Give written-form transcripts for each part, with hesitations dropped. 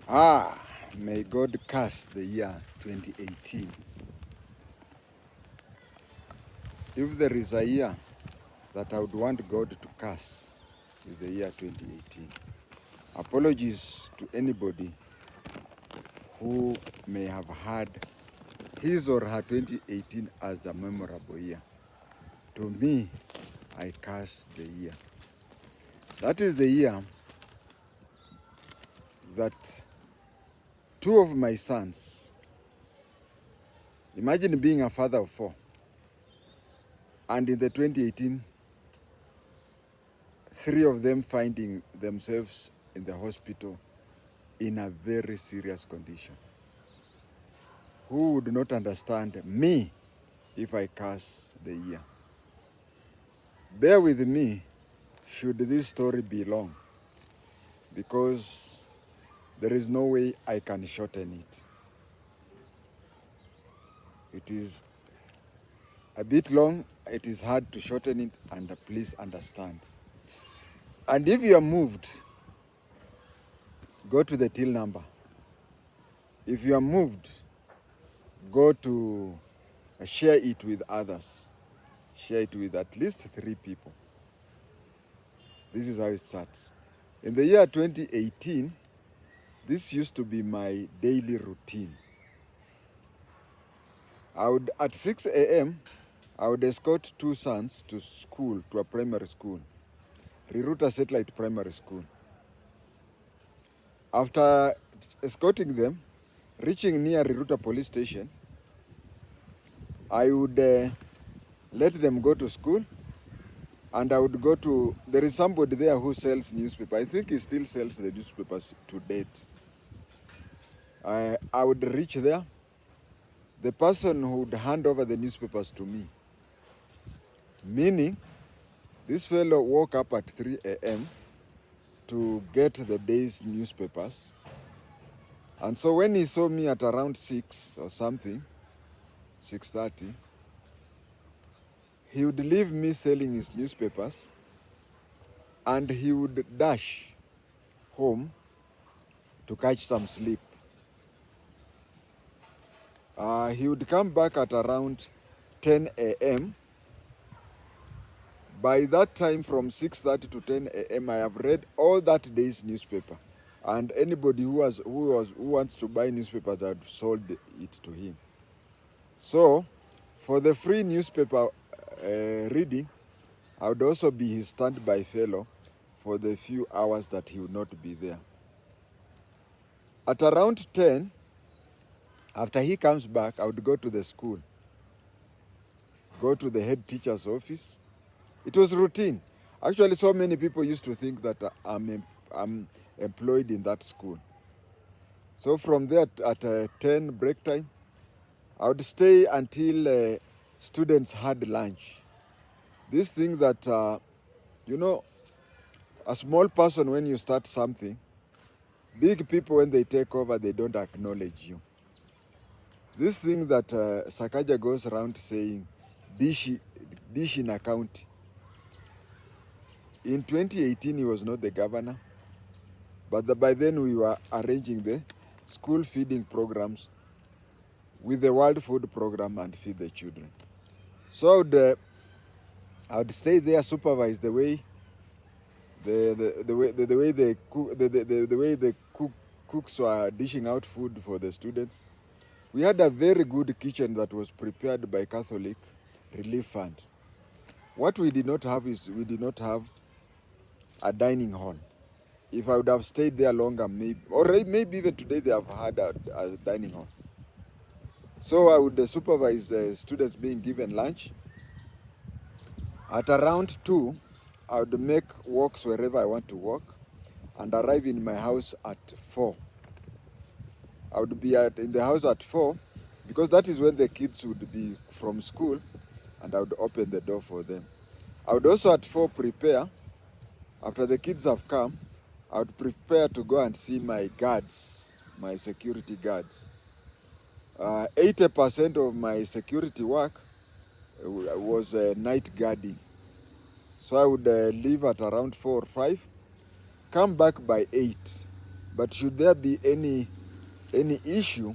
May God curse the year 2018. If there is a year that I would want God to curse, is the year 2018. Apologies to anybody who may have had his or her 2018 as a memorable year. To me, I curse the year. That is the year that two of my sons, imagine being a father of four, and in the 2018, three of them finding themselves in the hospital in a very serious condition. Who would not understand me if I curse the year? Bear with me should this story be long, because there is no way I can shorten it. It is a bit long, it is hard to shorten it, and please understand. And if you are moved, go to the till number. If you are moved, go to share it with others. Share it with at least 3 people. This is how it starts. In the year 2018, this used to be my daily routine. At 6 a.m., I would escort 2 sons to school, to a primary school, Riruta Satellite Primary School. After escorting them, reaching near Riruta police station, I would let them go to school, and I would go to, there is somebody there who sells newspaper. I think he still sells the newspapers to date. I would reach there. The person who would hand over the newspapers to me, meaning this fellow woke up at 3 a.m. to get the day's newspapers. And so when he saw me at around 6 or something, 6:30, he would leave me selling his newspapers, and he would dash home to catch some sleep. He would come back at around 10 a.m. By that time, from 6:30 to 10 a.m., I have read all that day's newspaper. And anybody who wants to buy newspapers, I have sold it to him. So, for the free newspaper reading, I would also be his standby fellow for the few hours that he would not be there. At around 10, after he comes back, I would go to the school, go to the head teacher's office. It was routine. Actually, so many people used to think that I'm employed in that school. So from there at 10 break time, I would stay until students had lunch. This thing that, a small person, when you start something, big people, when they take over, they don't acknowledge you. This thing that Sakaja goes around saying, dish in a county. In 2018, he was not the governor, but by then we were arranging the school feeding programs with the World Food Program and Feed the Children. So I would stay there, supervise the way the cooks were dishing out food for the students. We had a very good kitchen that was prepared by Catholic Relief Fund. What we did not have is we did not have a dining hall. If I would have stayed there longer, maybe even today they have had a dining hall. So I would supervise the students being given lunch. At around 2, I would make walks wherever I want to walk and arrive in my house at 4. I would be in the house at 4 because that is when the kids would be from school, and I would open the door for them. I would also at 4 prepare. After the kids have come, I would prepare to go and see my guards, my security guards. 80% of my security work was night guarding. So I would leave at around 4 or 5, come back by 8, But should there be any issue,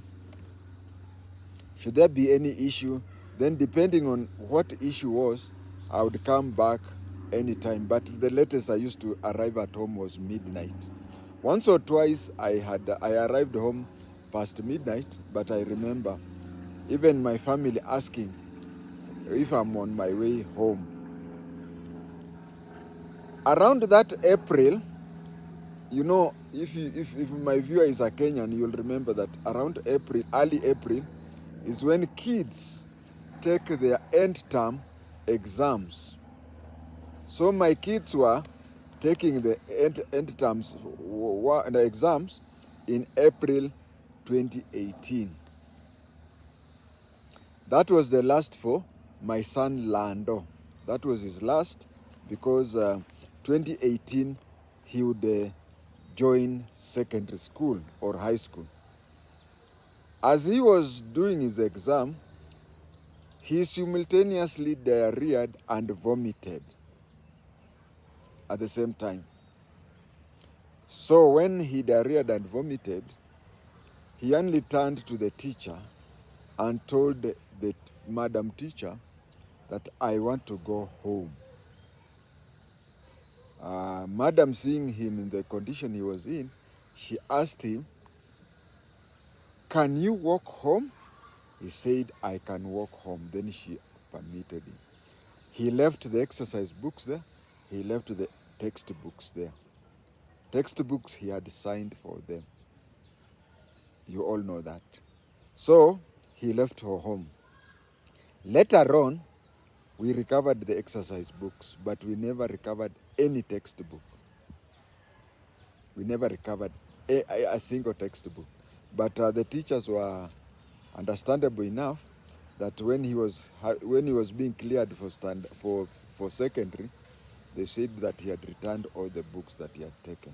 then depending on what issue was, I would come back anytime. But the latest I used to arrive at home was midnight. Once or twice I arrived home past midnight, but I remember even my family asking if I'm on my way home. Around that April, you know, if my viewer is a Kenyan, you'll remember that around April, early April, is when kids take their end term exams. So my kids were taking the end terms the exams in April 2018. That was the last for my son Lando. That was his last, because 2018 he would join secondary school or high school. As he was doing his exam, he simultaneously diarrheaed and vomited at the same time. So when he diarrheaed and vomited, he only turned to the teacher and told the madam teacher that I want to go home. Madam, seeing him in the condition he was in, she asked him, "Can you walk home?" He said, "I can walk home." Then she permitted him. He left the exercise books there. He left the textbooks there. Textbooks he had signed for them. You all know that. So he left for home. Later on, we recovered the exercise books, but we never recovered any textbook. We never recovered a single textbook. But the teachers were understandable enough that when he was being cleared for secondary, they said that he had returned all the books that he had taken.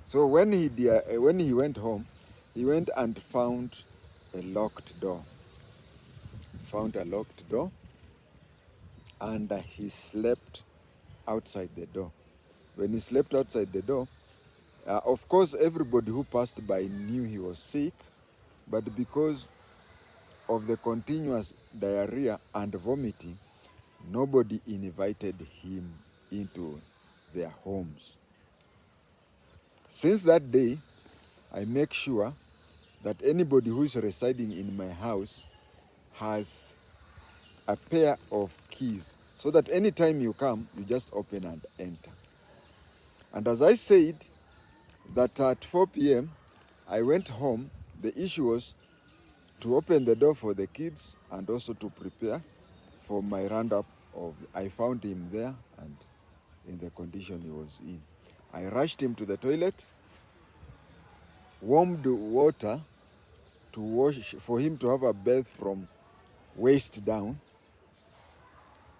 So when he went home, he went and found a locked door. Found a locked door, and he slept outside the door. When he slept outside the door, of course, everybody who passed by knew he was sick, but because of the continuous diarrhea and vomiting, nobody invited him into their homes. Since that day, I make sure that anybody who is residing in my house has a pair of keys, so that anytime you come, you just open and enter. And as I said, that at 4 p.m., I went home. The issue was to open the door for the kids and also to prepare for my roundup of. I found him there and in the condition he was in. I rushed him to the toilet, warmed water to wash, for him to have a bath from waist down,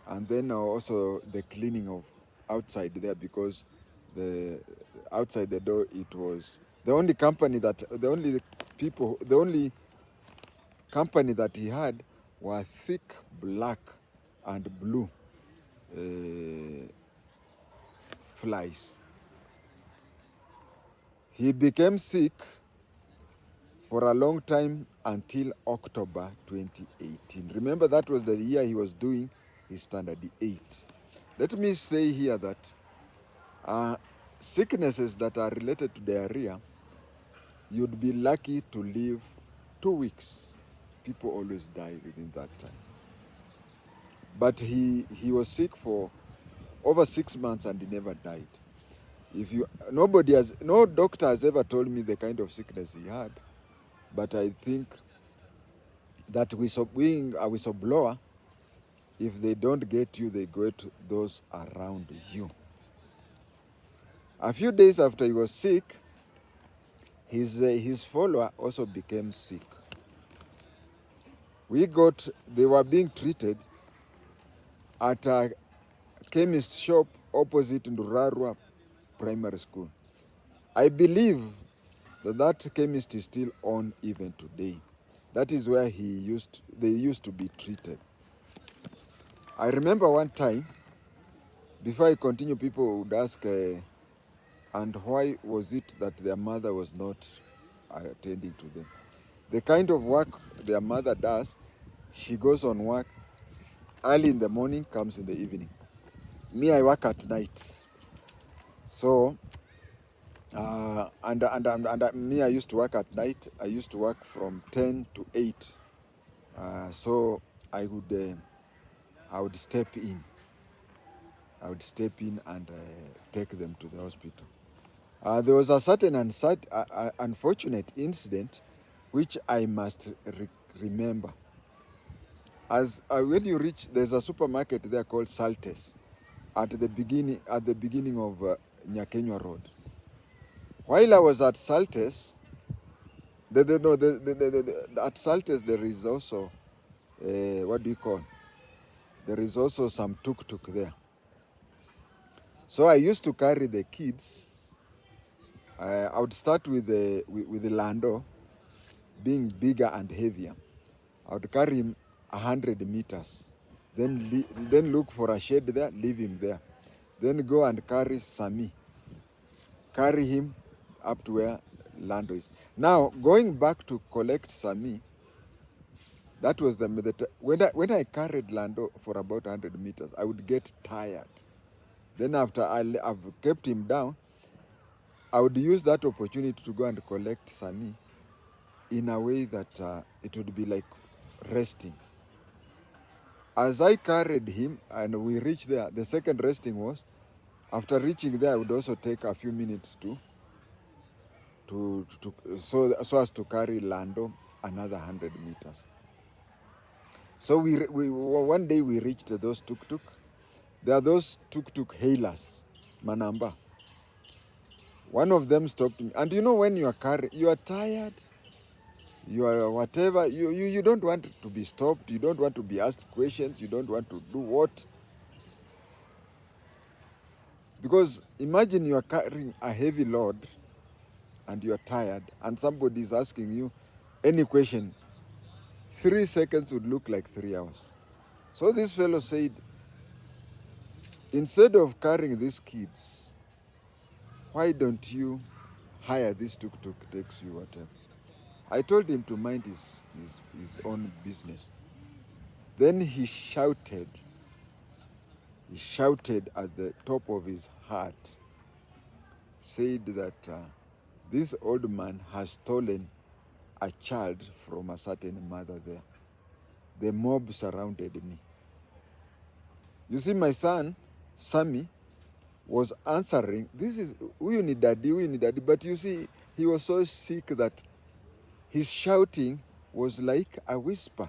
and then also the cleaning of outside there, because the outside the door, it was the only company that he had were thick black and blue flies. He became sick for a long time until October 2018. Remember, that was the year he was doing his standard 8. Let me say here that sicknesses that are related to diarrhea, you'd be lucky to live 2 weeks. People always die within that time. But he was sick for over 6 months and he never died. No doctor has ever told me the kind of sickness he had, but I think that being a whistleblower, if they don't get you, they get those around you. A few days after he was sick, his follower also became sick. They were being treated at a chemist shop opposite Ndurarua Primary School. I believe that chemist is still on even today. That is where they used to be treated. I remember one time, before I continue, people would ask, and why was it that their mother was not attending to them. The kind of work their mother does, she goes on work early in the morning, comes in the evening. Me, I work at night. So, me, I used to work at night. I used to work from 10 to 8. So I would step in. I would step in and take them to the hospital. There was a certain unfortunate incident which I must remember. As when you reach, there's a supermarket there called Saltes at the beginning of Nyakenywa Road. While I was at Saltes, at Saltes there is also what do you call? There is also some tuk-tuk there. So I used to carry the kids. I would start with the Lando, being bigger and heavier. I would carry him 100 meters. Then look for a shade there, leave him there. Then go and carry Sami. Carry him up to where Lando is. Now, going back to collect Sami, that was when I carried Lando for about 100 meters, I would get tired. Then after I've kept him down, I would use that opportunity to go and collect Sami in a way that it would be like resting. As I carried him and we reached there, the second resting was, after reaching there, I would also take a few minutes so as to carry Lando another 100 meters. So one day we reached those tuk-tuk. There are those tuk-tuk hailers, Manamba. One of them stopped me. And you know when you are tired, you are whatever, you don't want to be stopped, you don't want to be asked questions, you don't want to do what. Because imagine you are carrying a heavy load and you are tired and somebody is asking you any question. 3 seconds would look like 3 hours. So this fellow said, instead of carrying these kids, why don't you hire this tuk-tuk taxi, whatever? I told him to mind his own business. Then he shouted at the top of his heart, said that this old man has stolen a child from a certain mother there. The mob surrounded me. You see, my son, Sami, was answering, this is, huyu ni daddy, but you see, he was so sick that his shouting was like a whisper.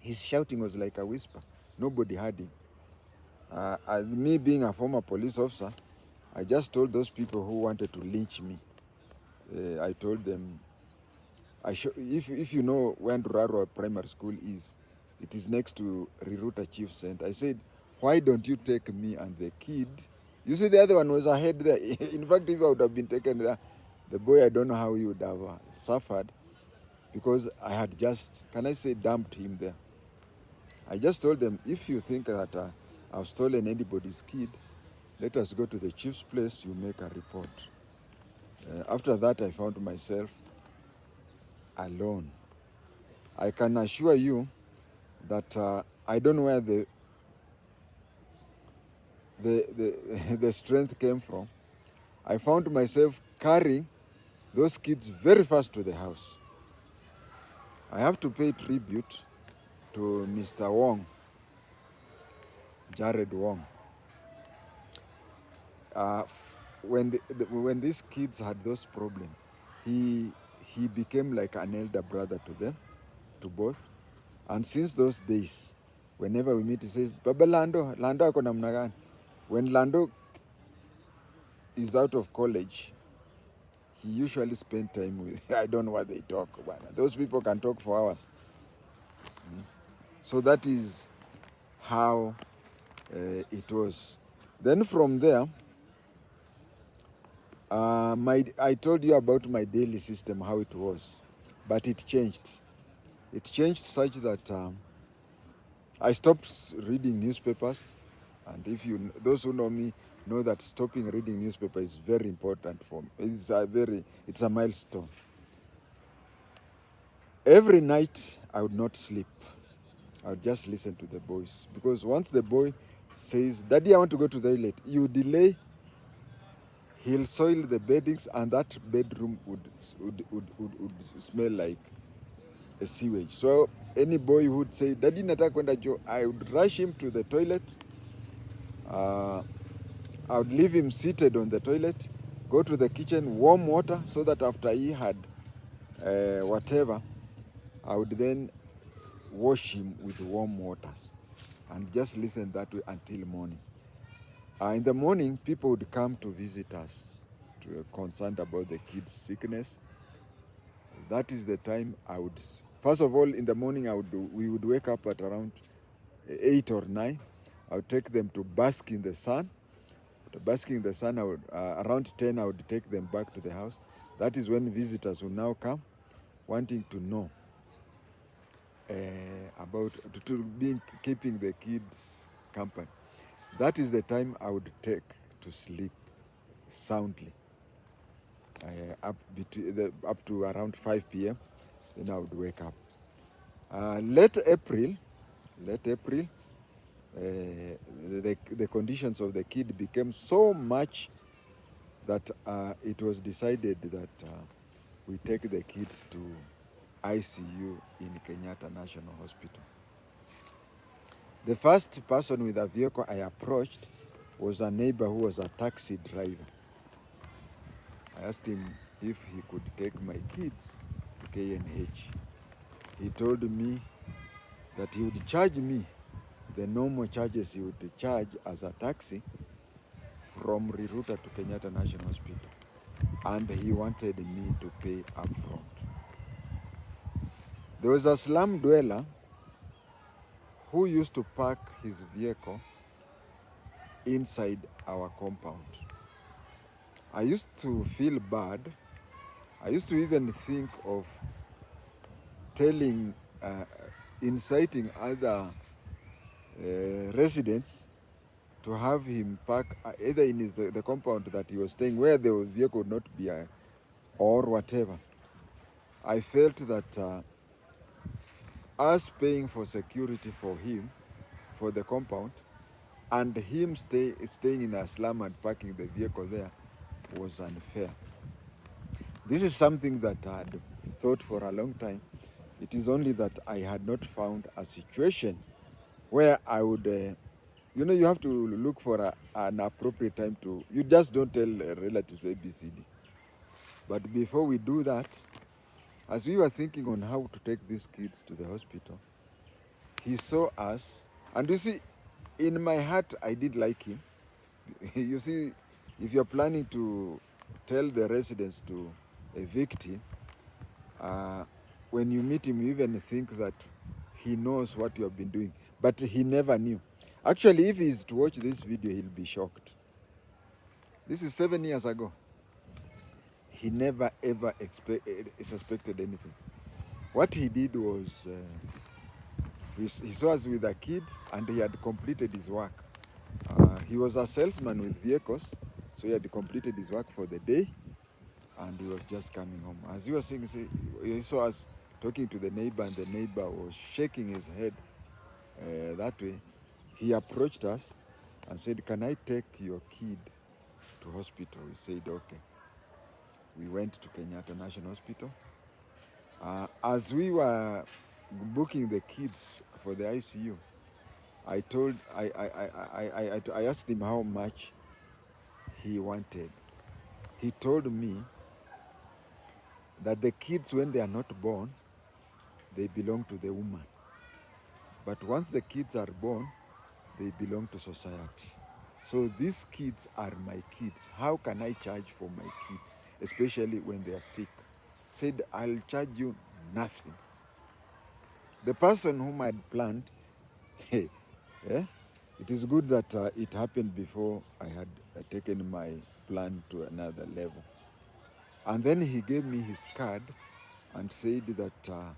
His shouting was like a whisper. Nobody heard him. Me being a former police officer, I just told those people who wanted to lynch me, I told them, if you know where Nduraro Primary School is, it is next to Riruta Chief Center. I said, why don't you take me and the kid? You see, the other one was ahead there. In fact, if I would have been taken there, the boy, I don't know how he would have suffered, because I had just, can I say, dumped him there. I just told them, if you think that I've stolen anybody's kid, let us go to the chief's place, you make a report. After that, I found myself alone. I can assure you that I don't know where the strength came from. I found myself carrying those kids very fast to the house. I have to pay tribute to Mr. Wong, Jared Wong. When these kids had those problems, he became like an elder brother to them, to both. And since those days, whenever we meet, he says, Baba Lando ako namna gani? When Lando is out of college, he usually spends time with, I don't know what they talk about. Those people can talk for hours. So that is how it was. Then from there, I told you about my daily system, how it was, but it changed. It changed such that I stopped reading newspapers, and those who know me know that stopping reading newspaper is very important for me. It's a milestone. Every night I would not sleep. I would just listen to the boys, because once the boy says, "Daddy, I want to go to the toilet," you delay, he'll soil the beddings, and that bedroom would smell like a sewage. So any boy who would say, "Daddy, nataka kwenda choo," I would rush him to the toilet. I would leave him seated on the toilet, go to the kitchen, warm water, so that after he had whatever, I would then wash him with warm waters and just listen that way until morning. In the morning, people would come to visit us, to concerned about the kids' sickness. That is the time I would, first of all, in the morning, we would wake up at around 8 or 9. I would take them to bask in the sun. After basking in the sun, around 10, I would take them back to the house. That is when visitors will now come, wanting to know about keeping the kids company. That is the time I would take to sleep soundly, up to around 5 p.m. Then I would wake up. Late April, the conditions of the kid became so much that it was decided that we take the kids to ICU in Kenyatta National Hospital. The first person with a vehicle I approached was a neighbor who was a taxi driver. I asked him if he could take my kids to KNH. He told me that he would charge me the normal charges he would charge as a taxi from Riruta to Kenyatta National Hospital, and he wanted me to pay upfront. There was a slum dweller who used to park his vehicle inside our compound. I used to feel bad. I used to even think of inciting other residents to have him park either in the compound that he was staying, where the vehicle would not be, or whatever. I felt that us paying for security for him, for the compound, and him staying in a slum and parking the vehicle there was unfair. This is something that I had thought for a long time. It is only that I had not found a situation where I would, you have to look for an appropriate time you just don't tell relatives ABCD. But before we do that, as we were thinking on how to take these kids to the hospital, he saw us, and you see, in my heart, I did like him. You see, if you're planning to tell the residents to evict him, when you meet him, you even think that he knows what you have been doing, but he never knew. Actually, if he's to watch this video, he'll be shocked. This is 7 years ago. He never ever suspected anything. What he did was, he saw us with a kid, and he had completed his work. He was a salesman with vehicles, so he had completed his work for the day, and he was just coming home. As he was saying, he saw us talking to the neighbor, and the neighbor was shaking his head that way. He approached us and said, "Can I take your kid to hospital?" We said, "Okay." We went to Kenyatta National Hospital. As we were booking the kids for the ICU, I asked him how much he wanted. He told me that the kids, when they are not born, they belong to the woman. But once the kids are born, they belong to society. So these kids are my kids. How can I charge for my kids, especially when they are sick? Said, "I'll charge you nothing." The person whom I had planned, it is good that it happened before I had taken my plan to another level. And then he gave me his card and said that,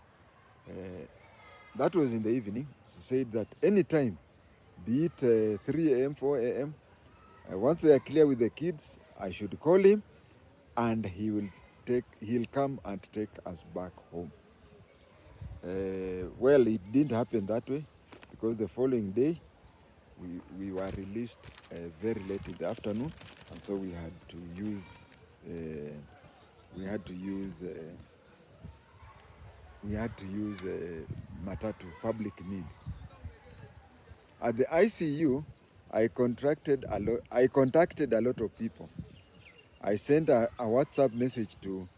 that was in the evening, he said that anytime, be it 3 a.m., 4 a.m., Once they are clear with the kids, I should call him, and he'll come and take us back home. Well, it didn't happen that way, because the following day we were released very late in the afternoon, and so we had to use matatu, public means. At the ICU, I contacted a lot of people. I sent a WhatsApp message to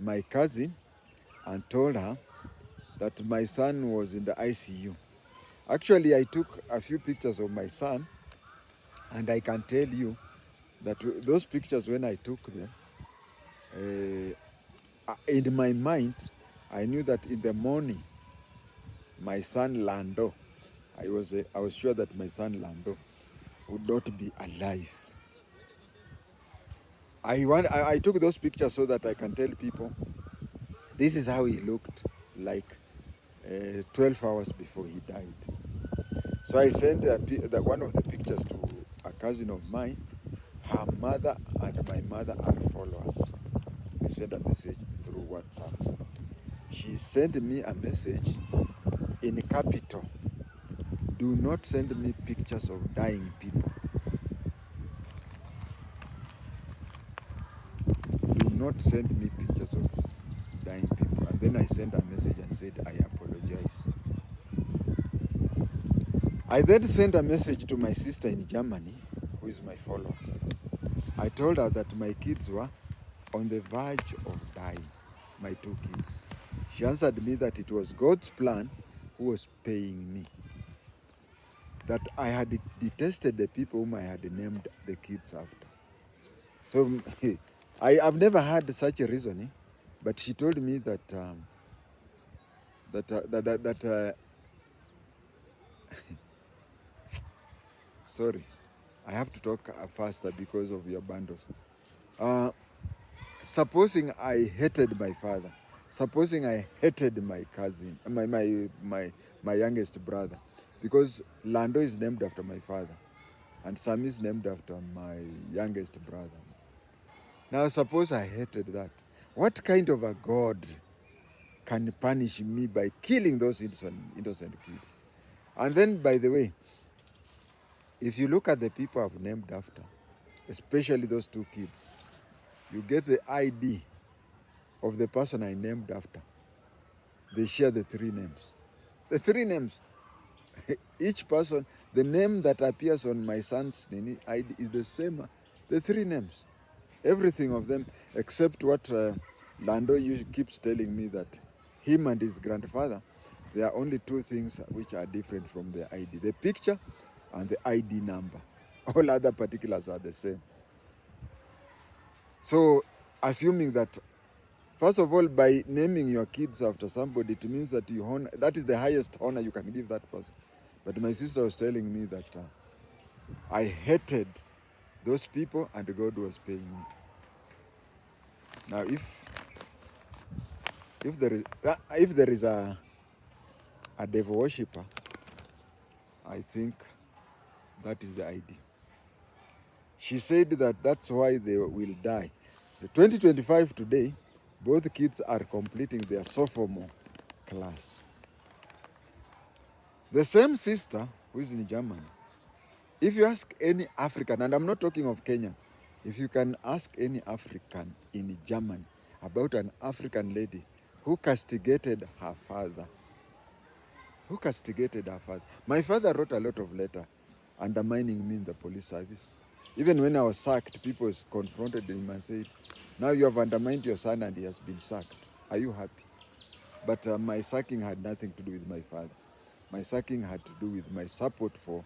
my cousin and told her that my son was in the ICU. Actually, I took a few pictures of my son, and I can tell you that those pictures, when I took them, in my mind, I knew that in the morning, my son Lando, I was sure that my son Lando would not be alive. I took those pictures so that I can tell people this is how he looked like 12 hours before he died. So I sent one of the pictures to a cousin of mine. Her mother and my mother are followers. I sent a message through WhatsApp. She sent me a message in capital. Do not send me pictures of dying people. Do not send me pictures of dying people. And then I sent a message and said, I apologize. I then sent a message to my sister in Germany, who is my follower. I told her that my kids were on the verge of dying, my two kids. She answered me that it was God's plan who was paying me. That I had detested the people whom I had named the kids after. So I've never had such a reasoning, but she told me that sorry, I have to talk faster because of your bundles. Supposing I hated my father, supposing I hated my cousin, my youngest brother, because Lando is named after my father, and Sam is named after my youngest brother. Now, suppose I hated that. What kind of a God can punish me by killing those innocent kids? And then, by the way, if you look at the people I've named after, especially those two kids, you get the ID of the person I named after. They share the three names. The three names. Each person, the name that appears on my son's ID is the same. The three names. Everything of them, except what Lando keeps telling me, that him and his grandfather, there are only two things which are different from the ID. The picture and the ID number. All other particulars are the same. So, assuming that, first of all, by naming your kids after somebody, it means that you honor, that is the highest honor you can give that person. But my sister was telling me that I hated those people and God was paying me. Now, if there is a devil worshipper, I think that is the idea. She said that that's why they will die. The 2025 today, both kids are completing their sophomore class. The same sister who is in Germany, if you ask any African, and I'm not talking of Kenya, if you can ask any African in Germany about an African lady who castigated her father, My father wrote a lot of letters undermining me in the police service. Even when I was sacked, people confronted him and said, now you have undermined your son and he has been sacked. Are you happy? But my sacking had nothing to do with my father. My sacking had to do with my support for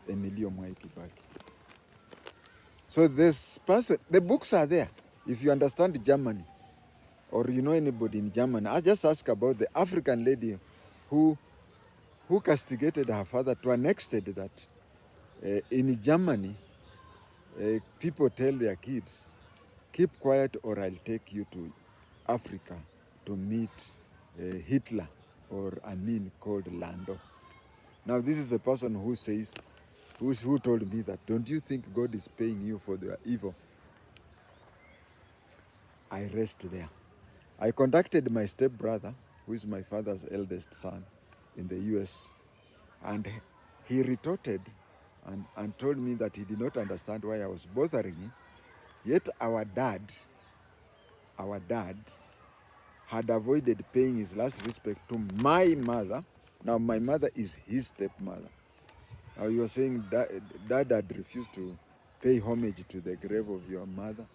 Emilio Mwai Kibaki. So this person, the books are there. If you understand Germany, or you know anybody in Germany, I just ask about the African lady who castigated her father to an extent that in Germany, people tell their kids, keep quiet or I'll take you to Africa to meet Hitler or Amin called Lando. Now, this is a person who says who told me that, don't you think God is paying you for their evil? I rest there. I contacted my stepbrother, who is my father's eldest son in the US, and he retorted and told me that he did not understand why I was bothering him. Yet our dad had avoided paying his last respect to my mother. Now my mother is his stepmother. Now you are saying that dad had refused to pay homage to the grave of your mother,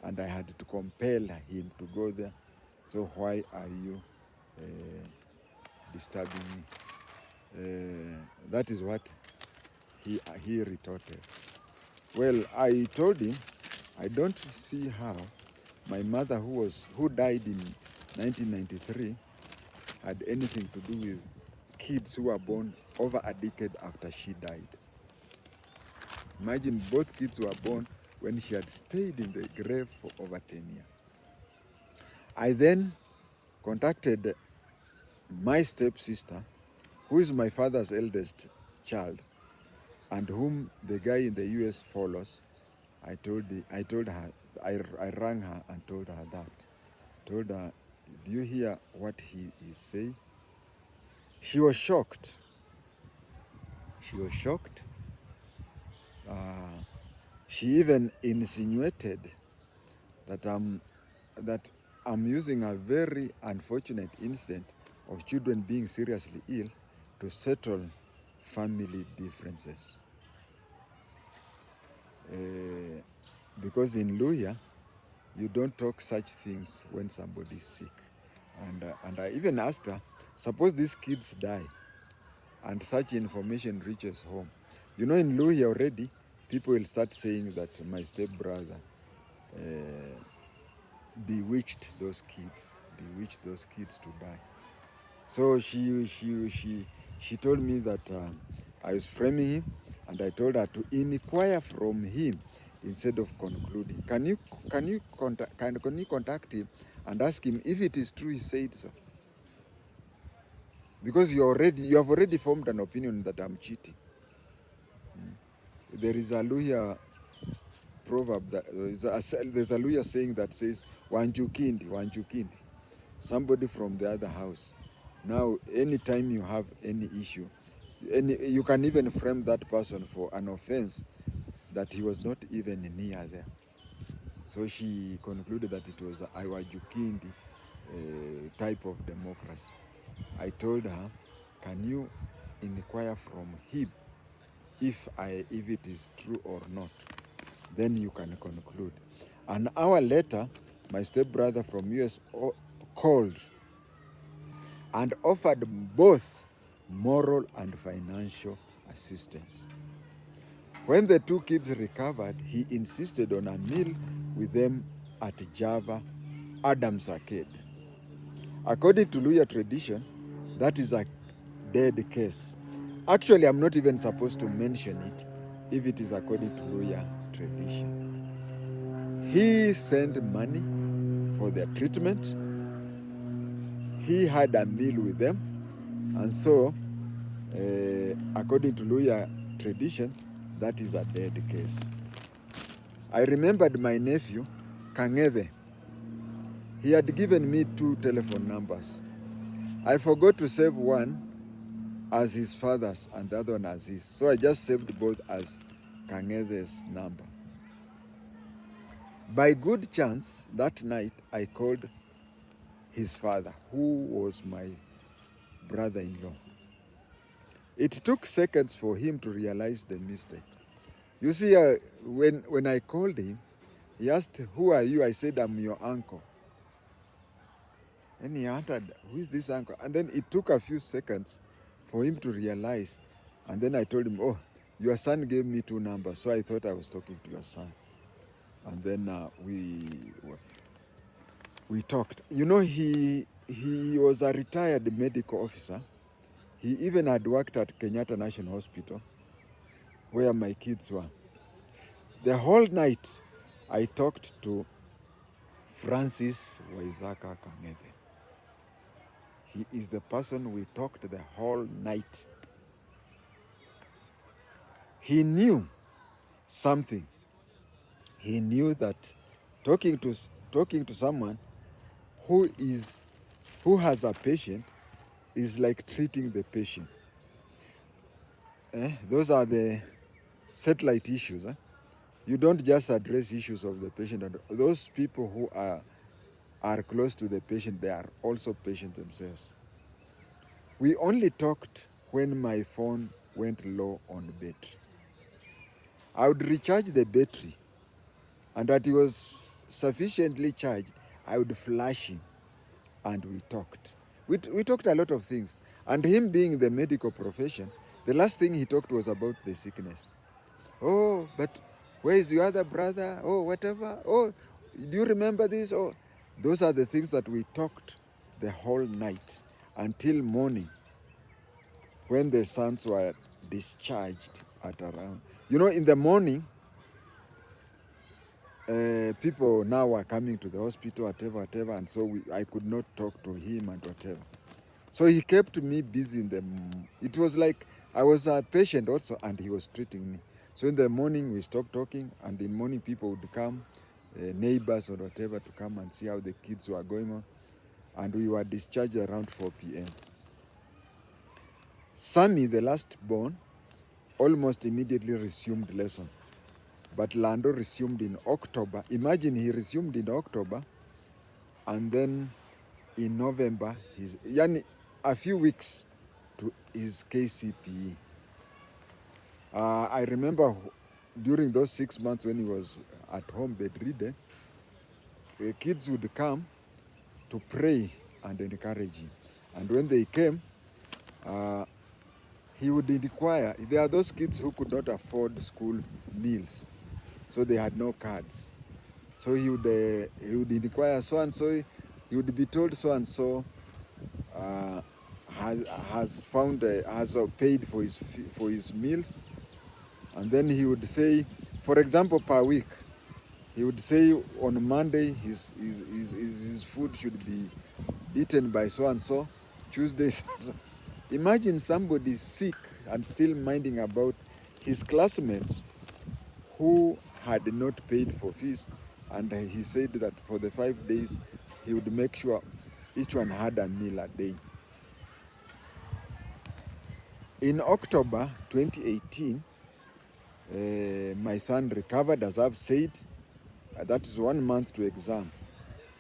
and I had to compel him to go there. So why are you disturbing me? That is what he retorted. Well, I told him I don't see how my mother, who died in 1993, had anything to do with kids who were born over a decade after she died. Imagine, both kids were born when she had stayed in the grave for over 10 years. I then contacted my stepsister, who is my father's eldest child, and whom the guy in the US follows. I rang her and told her that. Told her, do you hear what he is saying? She was shocked. She was shocked. She even insinuated that I'm using a very unfortunate incident of children being seriously ill to settle family differences. Because in Luhya, you don't talk such things when somebody is sick. And I even asked her, suppose these kids die and such information reaches home. You know, in Luhya already, people will start saying that my stepbrother bewitched those kids to die. So she told me that I was framing him, and I told her to inquire from him instead of concluding. Can you contact him and ask him if it is true he said so? Because you have already formed an opinion that I'm cheating. There is a Luhya proverb there's a Luhya saying that says wanjukindi, somebody from the other house. Now, anytime you have any issue, you can even frame that person for an offense that he was not even near there. So she concluded that it was a Iwajukindi type of democracy. I told her, can you inquire from him if it is true or not? Then you can conclude. An hour later, my stepbrother from US called and offered both moral and financial assistance. When the two kids recovered, he insisted on a meal with them at Java Adams Arcade. According to Luhya tradition, that is a dead case. Actually, I'm not even supposed to mention it if it is according to Luhya tradition. He sent money for their treatment. He had a meal with them. And so, according to Luhya tradition, that is a dead case. I remembered my nephew, Kang'ethe. He had given me 2 telephone numbers. I forgot to save one as his father's and the other one as his. So I just saved both as Kang'ethe's number. By good chance, that night I called his father, who was my brother-in-law. It took seconds for him to realize the mistake. You see, when I called him, he asked, who are you? I said, I'm your uncle. And he answered, who is this uncle? And then it took a few seconds for him to realize. And then I told him, oh, your son gave me 2 numbers, so I thought I was talking to your son. And then we talked. You know, he was a retired medical officer. He even had worked at Kenyatta National Hospital, where my kids were. The whole night, I talked to Francis Waithaka Kang'ethe. He is the person we talked the whole night. he knew something. He knew that talking to someone who has a patient is like treating the patient. Those are the satellite issues. You don't just address issues of the patient. Those people who are close to the patient, they are also patients themselves. We only talked when my phone went low on battery. I would recharge the battery, and that it was sufficiently charged, I would flash him, and we talked. We talked a lot of things. And him being the medical profession, the last thing he talked was about the sickness. Oh, but where is your other brother? Oh, whatever. Oh, do you remember this? Oh, those are the things that we talked the whole night until morning when the sons were discharged at around. In the morning, people now are coming to the hospital, whatever, and so I could not talk to him and whatever. So he kept me busy it was like I was a patient also, and he was treating me. So in the morning we stopped talking, and in the morning people would come, neighbors or whatever, to come and see how the kids were going on, and we were discharged around 4 p.m. Sammy, the last born, almost immediately resumed lesson. But Lando resumed in October. Imagine, he resumed in October, and then in November, a few weeks to his KCPE. I remember during those 6 months when he was at home bedridden, the kids would come to pray and encourage him. And when they came, he would inquire. There are those kids who could not afford school meals, so they had no cards. So he would inquire, so and so. He would be told so and so has paid for his meals, and then he would say, for example, per week, he would say on Monday his food should be eaten by so and so, Tuesday. So. Imagine somebody sick and still minding about his classmates who had not paid for fees, and he said that for the 5 days he would make sure each one had a meal a day. In October 2018, my son recovered, as I've said. That is 1 month to exam.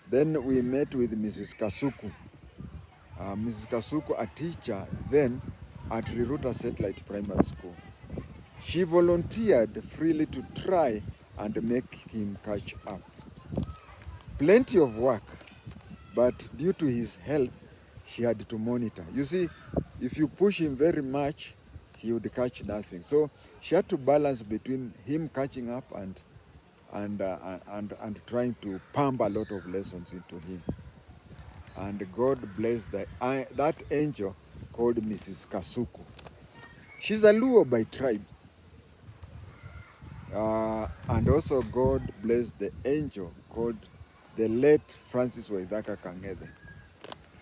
Then we met with Mrs. Kasuku. Mrs. Kasuku, a teacher then at Riruta Satellite Primary School. She volunteered freely to try and make him catch up. Plenty of work, but due to his health, she had to monitor. You see, if you push him very much, he would catch nothing. So she had to balance between him catching up and trying to pump a lot of lessons into him. And God bless that angel called Mrs. Kasuku. She's a Luo by tribe. And also God bless the angel called the late Francis Waithaka Kang'ethe.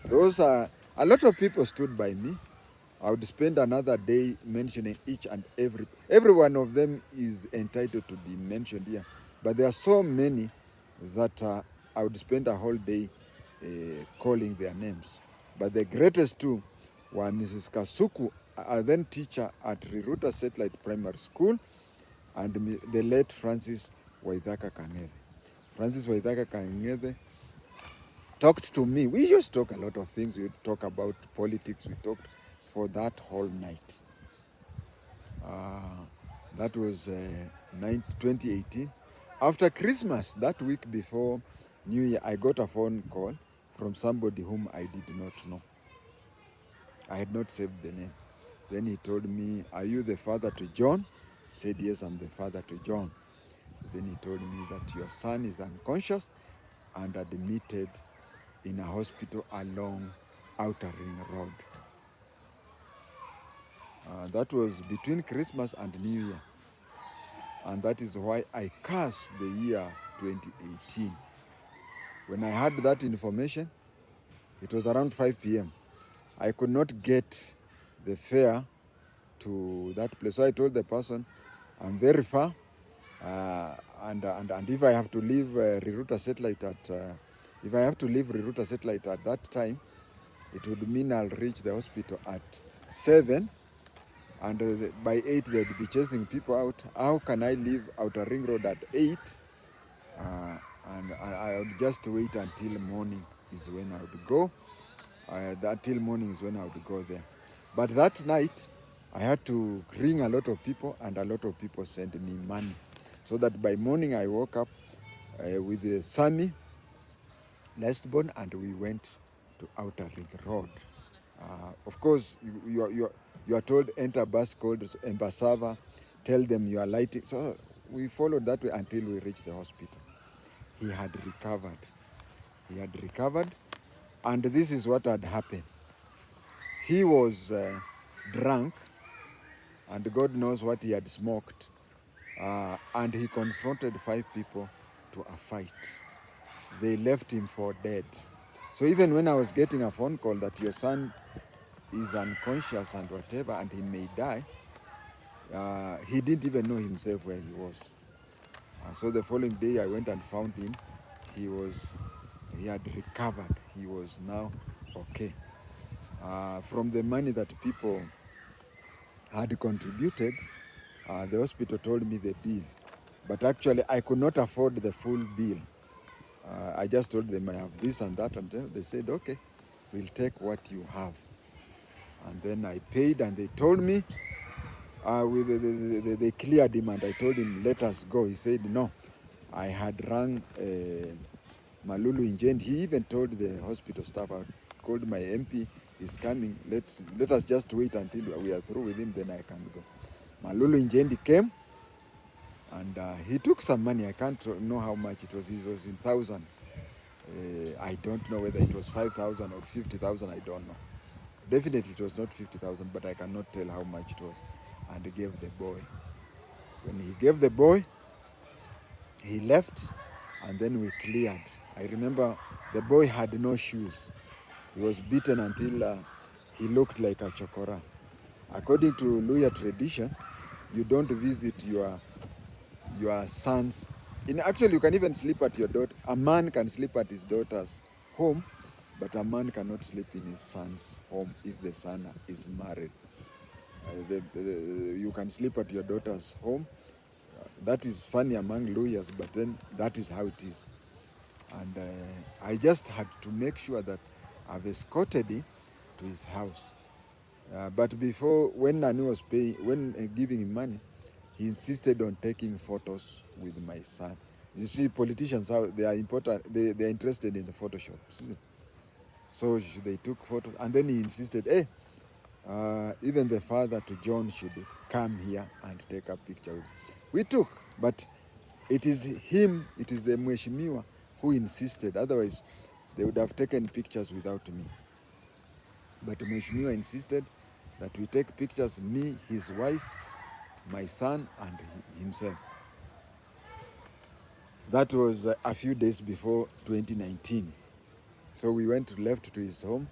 Those are, a lot of people stood by me. I would spend another day mentioning each and every one of them is entitled to be mentioned here. But there are so many that I would spend a whole day calling their names. But the greatest two were Mrs. Kasuku, a then teacher at Riruta Satellite Primary School, and the late Francis Waithaka Kang'ethe. Francis Waithaka Kang'ethe talked to me. We used to talk a lot of things. We would talk about politics. We talked for that whole night. That was 2018. After Christmas, that week before New Year, I got a phone call from somebody whom I did not know. I had not saved the name. Then he told me, "Are you the father to John?" I said, "Yes, I'm the father to John." Then he told me that your son is unconscious and admitted in a hospital along Outer Ring Road. That was between Christmas and New Year. And that is why I cursed the year 2018. When I had that information, it was around 5 p.m. I could not get the fare to that place. So I told the person, I'm very far. And if I have to leave Riruta satellite if I have to leave Riruta satellite at that time, it would mean I'll reach the hospital at 7, and by 8 they'll be chasing people out. How can I leave Outer Ring Road at 8? And I would just wait until morning is when I would go. Until morning is when I would go there. But that night, I had to ring a lot of people, and a lot of people sent me money. So that by morning I woke up with Sammy, Lestborn, and we went to Outer Ring Road. Of course, you are told enter bus called Embasava, tell them you are lighting. So we followed that way until we reached the hospital. He had recovered. He had recovered, and this is what had happened. He was drunk, and God knows what he had smoked, and he confronted 5 people to a fight. They left him for dead. So even when I was getting a phone call that your son is unconscious and whatever, and he may die, he didn't even know himself where he was. So the following day I went and found him. He had recovered. He was now okay. From the money that people had contributed, the hospital told me the bill. But actually, I could not afford the full bill. I just told them I have this and that, and they said, okay, we'll take what you have. And then I paid, and they told me, they cleared him, and I told him, let us go. He said, no. I had rang Malulu Injendi. He even told the hospital staff, I called my MP, he's coming. Let us just wait until we are through with him, then I can go. Malulu Injendi came, and he took some money. I can't know how much it was. It was in thousands. I don't know whether it was 5,000 or 50,000. I don't know. Definitely it was not 50,000, but I cannot tell how much it was. And he gave the boy. When he gave the boy, he left, and then we cleared. I remember the boy had no shoes. He was beaten until he looked like a chokora. According to Luya tradition, you don't visit your sons. Actually, you can even sleep at your daughter. A man can sleep at his daughter's home, but a man cannot sleep in his son's home if the son is married. You can sleep at your daughter's home. That is funny among lawyers, but then that is how it is. And I just had to make sure that I've escorted him to his house. But before, when Nani was paying, giving him money, he insisted on taking photos with my son. You see, politicians, they are important. They are interested in the Photoshop. So they took photos, and then he insisted, hey, even the father to John should come here and take a picture with him. We took, but it is him, it is the Mheshimiwa who insisted. Otherwise, they would have taken pictures without me. But Mheshimiwa insisted that we take pictures, me, his wife, my son, and himself. That was a few days before 2019. So we left to his home.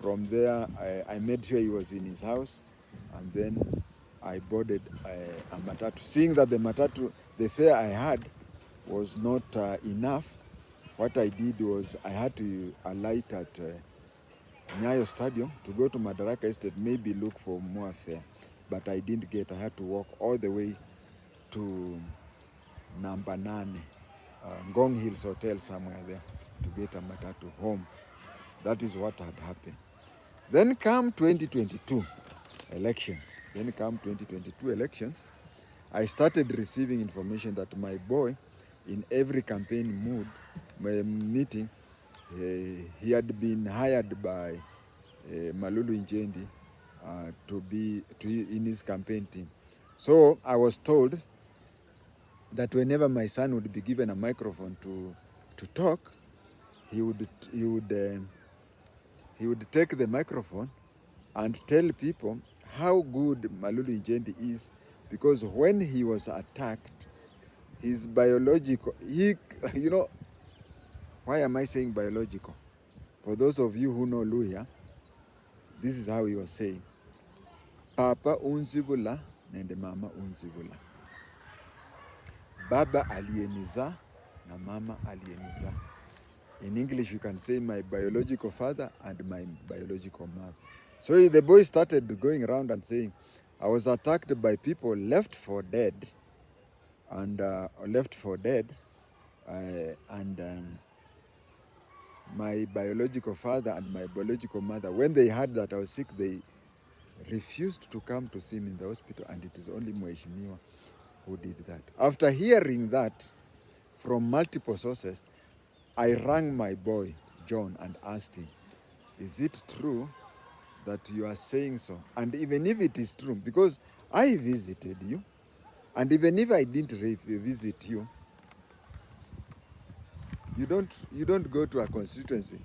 From there, I made sure he was in his house, and then I boarded a matatu. Seeing that the fare I had was not enough, what I did was I had to alight at Nyayo Stadium to go to Madaraka Estate, maybe look for more fare. But I didn't get. I had to walk all the way to number 9, Ngong Hills Hotel, somewhere there, to get a matatu home. That is what had happened. Then come 2022 elections. I started receiving information that my boy, in every campaign meeting, he had been hired by Malulu Injendi to be in his campaign team. So I was told that whenever my son would be given a microphone to talk, he would take the microphone and tell people how good Malulu Injendi is, because when he was attacked, his biological, why am I saying biological? For those of you who know Luya, this is how he was saying. Papa unzibula nende mama unzibula. baba aliyenizaa na mama aliyenizaa. In English, you can say my biological father and my biological mother. So the boy started going around and saying, I was attacked by people left for dead, and my biological father and my biological mother, when they heard that I was sick, they refused to come to see me in the hospital, and it is only Mheshimiwa who did that. After hearing that from multiple sources, I rang my boy, John, and asked him, is it true that you are saying so? And even if it is true, because I visited you, and even if I didn't visit you, you don't go to a constituency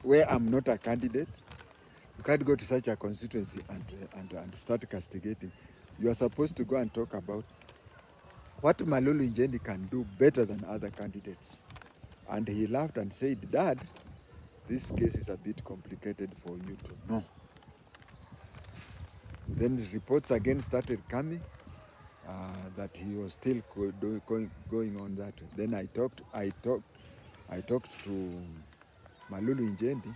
where I'm not a candidate. You can't go to such a constituency and start castigating. You are supposed to go and talk about what Malulu Injendi can do better than other candidates. And he laughed and said, Dad, this case is a bit complicated for you to know. Then reports again started coming that he was still going on that way. Then I talked to Malulu Injendi.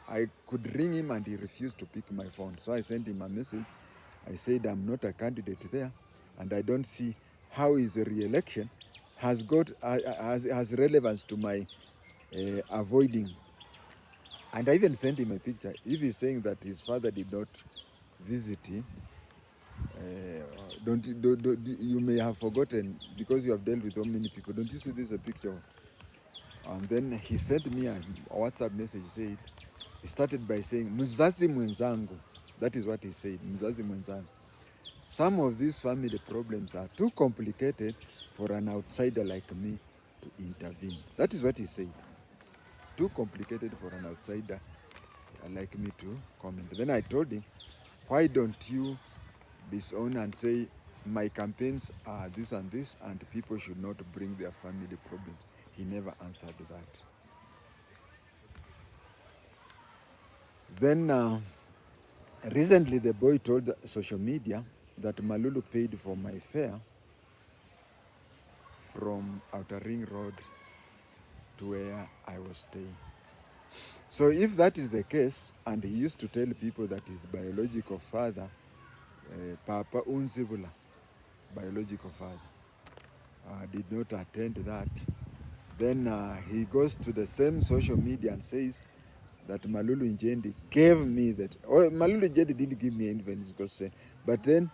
I could ring him and he refused to pick my phone. So I sent him a message. I said, I'm not a candidate there, and I don't see how his re-election has relevance to my avoiding. And I even sent him a picture. If he's saying that his father did not visit him, you may have forgotten because you have dealt with so many people. Don't you see this a picture? And then he sent me a WhatsApp message. He started by saying, Mzazi mwenzangu. That is what he said, Mzazi mwenzangu. Some of these family problems are too complicated for an outsider like me to intervene. That is what he said. Too complicated for an outsider like me to comment. Then I told him, why don't you disown and say, my campaigns are this and this, and people should not bring their family problems. He never answered that. Then recently the boy told social media that Malulu paid for my fare from Outer Ring Road to where I was staying. So if that is the case, and he used to tell people that his biological father, Papa Unzibula, biological father, did not attend that, then he goes to the same social media and says that Malulu Injendi gave me that. Oh, Malulu Injendi didn't give me anything, but then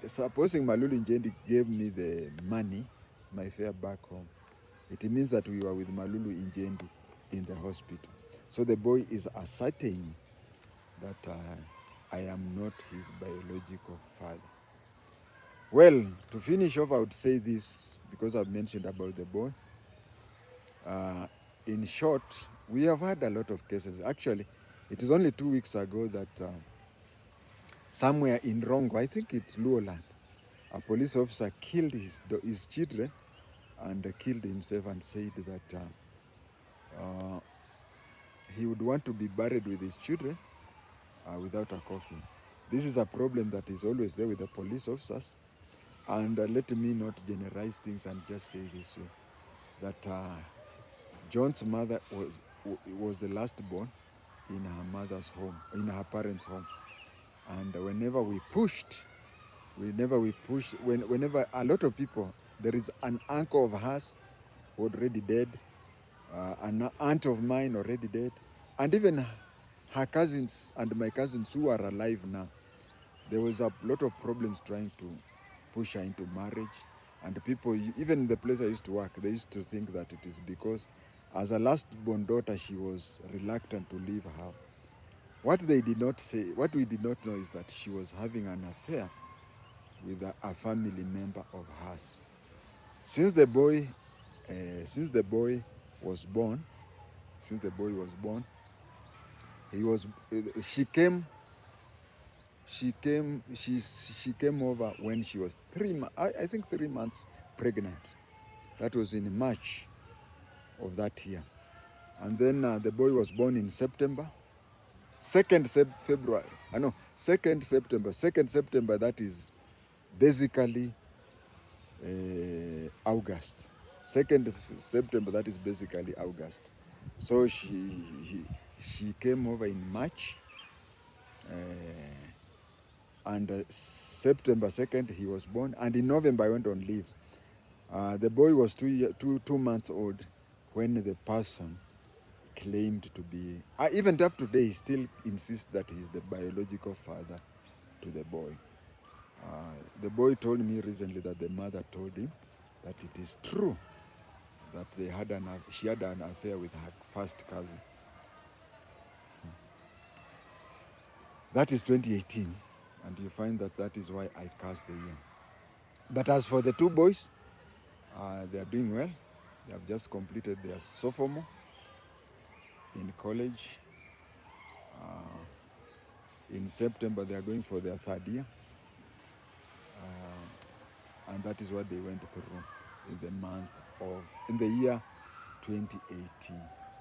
supposing Malulu Injendi gave me the money, my fare back home, it means that we were with Malulu Injendi in the hospital. So the boy is asserting that I am not his biological father. Well, to finish off, I would say this, because I've mentioned about the boy. In short, we have had a lot of cases. Actually, it is only 2 weeks ago that somewhere in Rongo, I think it's Luoland, a police officer killed his children and killed himself and said that he would want to be buried with his children without a coffin. This is a problem that is always there with the police officers. And let me not generalize things and just say this way, that John's mother was the last born in her mother's home, in her parents' home. And whenever a lot of people, there is an uncle of hers already dead, an aunt of mine already dead, and even her cousins and my cousins who are alive now. There was a lot of problems trying to push her into marriage, and people, even the place I used to work, they used to think that it is because as a last-born daughter, she was reluctant to leave her. What they did not say, what we did not know, is that she was having an affair with a family member of hers. Since the boy was born, she came over when she was 3 months pregnant. That was in March of that year. And then the boy was born in September. 2nd September, that is basically August. 2nd September, that is basically August. So she came over in March, and September 2nd he was born, and in November I went on leave. The boy was 2 months old when the person claimed to be, even up to today, he still insists that he's the biological father to the boy. The boy told me recently that the mother told him that it is true that she had an affair with her first cousin. That is 2018, and you find that is why I cast the year. But as for the 2 boys, they are doing well. They have just completed their sophomore in college. In September, they are going for their 3rd year. And that is what they went through in the year 2018.